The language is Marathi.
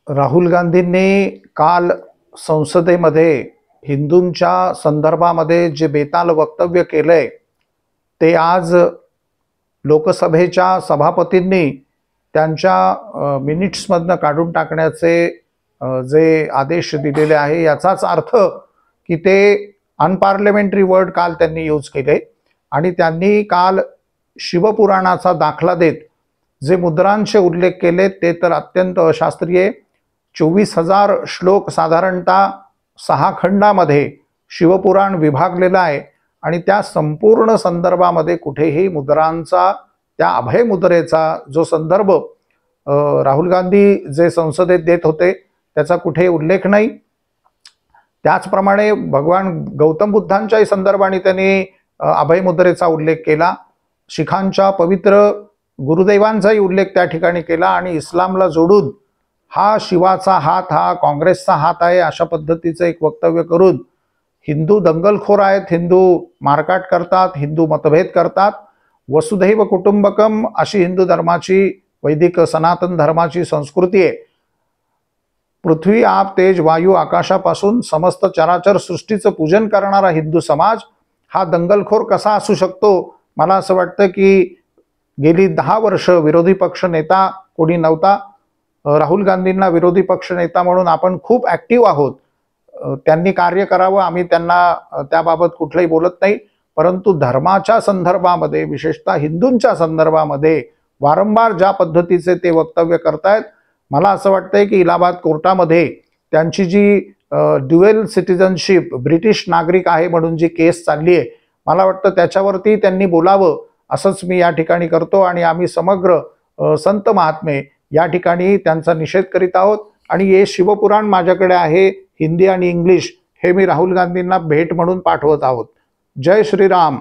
राहुल गांधींनी काल संसदेमध्ये हिंदूंच्या संदर्भामध्ये जे बेताल वक्तव्य केलंय ते आज लोकसभेच्या सभापतींनी त्यांच्या मिनिट्समधनं काढून टाकण्याचे जे आदेश दिलेले आहे याचाच अर्थ की ते अनपार्लमेंटरी वर्ड काल त्यांनी यूज केले आणि त्यांनी काल शिवपुराणाचा दाखला देत जे मुद्रांचे उल्लेख केले ते तर अत्यंत अशास्त्रीय 24,000 श्लोक साधारणतः 6 खंडामध्ये शिवपुराण विभागलेलं आहे आणि त्या संपूर्ण संदर्भामध्ये कुठेही मुद्रांचा त्या अभय मुद्रेचा जो संदर्भ राहुल गांधी जे संसदेत देत होते त्याचा कुठे उल्लेख नाही। त्याचप्रमाणे भगवान गौतम बुद्धांच्याही संदर्भाने त्यांनी अभय मुद्रेचा उल्लेख केला, शिखांच्या पवित्र गुरुदेवांचाही उल्लेख त्या ठिकाणी केला आणि इस्लामला जोडून हा शिवाचा हात हा काँग्रेसचा हात आहे अशा पद्धतीचं एक वक्तव्य करून हिंदू दंगलखोर आहेत, हिंदू मारकाट करतात, हिंदू मतभेद करतात। वसुधैव कुटुंबकम अशी हिंदू धर्माची वैदिक सनातन धर्माची संस्कृती आहे। पृथ्वी आप तेज वायू आकाशापासून समस्त चराचर सृष्टीचं पूजन करणारा हिंदू समाज हा दंगलखोर कसा असू शकतो? मला असं वाटतं की गेली 10 वर्ष विरोधी पक्ष नेता कोणी नव्हता। राहुल गांधींना विरोधी पक्ष नेता म्हणून आपण खूप ॲक्टिव्ह आहोत, त्यांनी कार्य करावं, आम्ही त्यांना त्याबाबत कुठलंही बोलत नाही, परंतु धर्माच्या संदर्भामध्ये विशेषतः हिंदूंच्या संदर्भामध्ये वारंवार ज्या पद्धतीचे ते वक्तव्य करतायत मला असं वाटतंय की इलाहाबाद कोर्टामध्ये त्यांची जी ड्युएल सिटिझनशिप ब्रिटिश नागरिक आहे म्हणून जी केस चालली आहे मला वाटतं त्याच्यावरती त्यांनी बोलावं असंच मी या ठिकाणी करतो आणि आम्ही समग्र संत महात्मे या ठिकाणी त्यांचा निषेध करीत आहोत आणि हे शिवपुराण माझ्याकडे आहे हिंदी आणि इंग्लिश हे मी राहुल गांधींना भेट म्हणून पाठवत आहोत। जय श्रीराम।